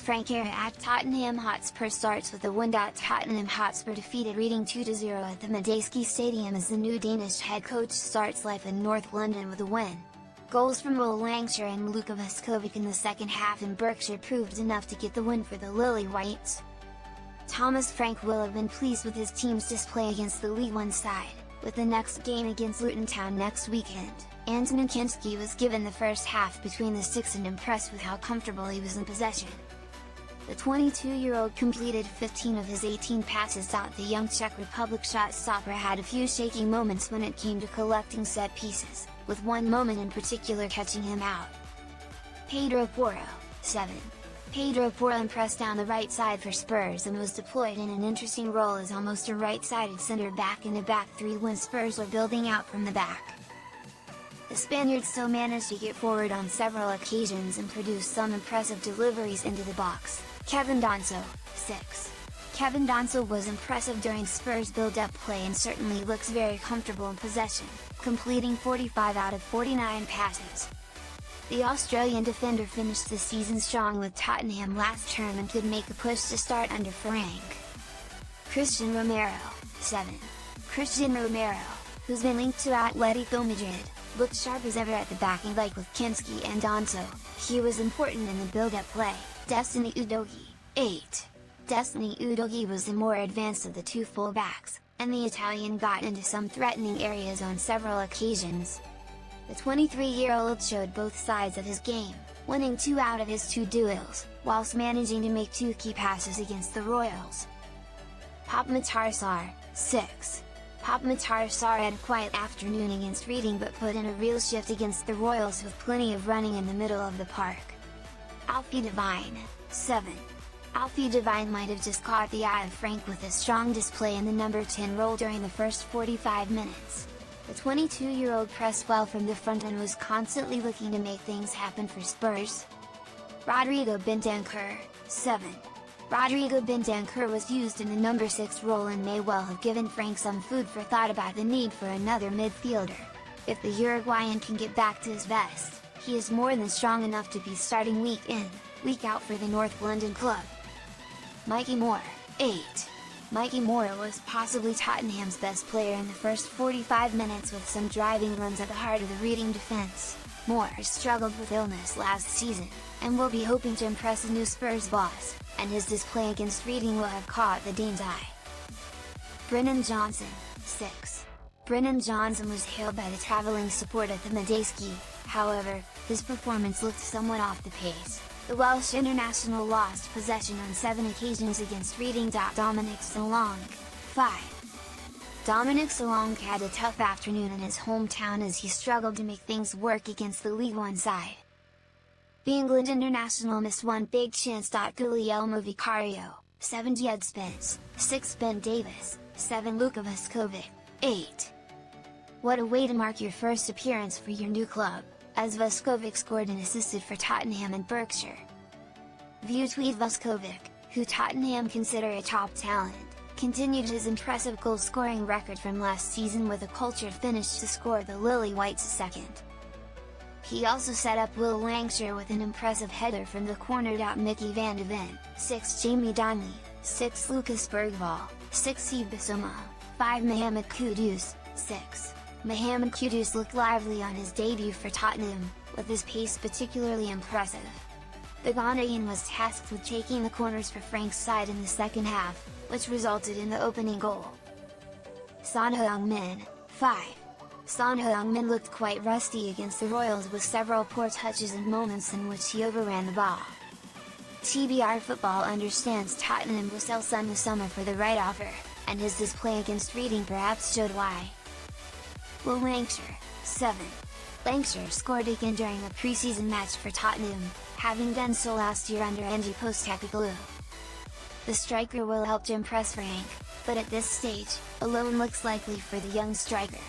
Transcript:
Frank era at Tottenham Hotspur starts with a win. Tottenham Hotspur defeated Reading 2-0 at the Madejski Stadium as the new Danish head coach starts life in North London with a win. Goals from Will Lancashire and Luka Vuskovic in the second half in Berkshire proved enough to get the win for the Lily Whites. Thomas Frank will have been pleased with his team's display against the League One side, with the next game against Luton Town next weekend. Antonin Kinsky was given the first half between the sticks and impressed with how comfortable he was in possession. The 22-year-old completed 15 of his 18 passes. The young Czech Republic shot stopper had a few shaky moments when it came to collecting set pieces, with one moment in particular catching him out. Pedro Porro, 7. Pedro Porro impressed down the right side for Spurs and was deployed in an interesting role as almost a right-sided centre-back in a back three when Spurs were building out from the back. The Spaniard still managed to get forward on several occasions and produced some impressive deliveries into the box. Kevin Danso, 6. Kevin Danso was impressive during Spurs' build-up play and certainly looks very comfortable in possession, completing 45 out of 49 passes. The Australian defender finished the season strong with Tottenham last term and could make a push to start under Frank. Christian Romero, 7. Christian Romero, who's been linked to Atletico Madrid, looked sharp as ever at the backing like with Kinsky and Danso. He was important in the build-up play. Destiny Udogie, 8. Destiny Udogie was the more advanced of the two full-backs, and the Italian got into some threatening areas on several occasions. The 23-year-old showed both sides of his game, winning 2 out of his 2 duels, whilst managing to make 2 key passes against the Royals. Pape-Matar Sarr, 6. Pape-Matar Sarr had a quiet afternoon against Reading but put in a real shift against the Royals with plenty of running in the middle of the park. Alfie Devine, 7. Alfie Devine might have just caught the eye of Frank with a strong display in the number 10 role during the first 45 minutes. The 22-year-old pressed well from the front and was constantly looking to make things happen for Spurs. Rodrigo Bentancur, 7. Rodrigo Bentancur was used in the number 6 role and may well have given Frank some food for thought about the need for another midfielder. If the Uruguayan can get back to his best, he is more than strong enough to be starting week in, week out for the North London club. Mikey Moore, 8. Mikey Moore was possibly Tottenham's best player in the first 45 minutes with some driving runs at the heart of the Reading defence. Moore struggled with illness last season, and will be hoping to impress a new Spurs boss, and his display against Reading will have caught the Dane's eye. Brennan Johnson, 6. Brennan Johnson was hailed by the travelling support at the Madejski, however, his performance looked somewhat off the pace. The Welsh international lost possession on 7 occasions against Reading. Dominic Solanke, 5. Dominic Solanke had a tough afternoon in his hometown as he struggled to make things work against the League One side. The England international missed one big chance. Guglielmo Vicario, 7. Jed Spence, 6. Ben Davis, 7. Luka Vuskovic, 8. What a way to mark your first appearance for your new club, as Vuskovic scored and assisted for Tottenham and Berkshire. View tweet: Vuskovic, who Tottenham consider a top talent, continued his impressive goal-scoring record from last season with a cultured finish to score the Lily Whites second. He also set up Will Lancashire with an impressive header from the corner. Mickey van de Ven, 6. Jamie Donley, 6. Lucas Bergvall, 6. Steve Bissouma, 5. Mohamed Kudus, 6. Mohamed Kudus looked lively on his debut for Tottenham, with his pace particularly impressive. The Ghanaian was tasked with taking the corners for Frank's side in the second half, which resulted in the opening goal. Son Heung-min, 5. Son Heung-min looked quite rusty against the Royals with several poor touches and moments in which he overran the ball. TBR Football understands Tottenham will sell Son this summer for the right offer, and his display against Reading perhaps showed why. Will Lancashire, 7. Lancashire scored again during a pre-season match for Tottenham, having done so last year under Ange Postecoglou. The striker will help to impress Frank, but at this stage, a loan looks likely for the young striker.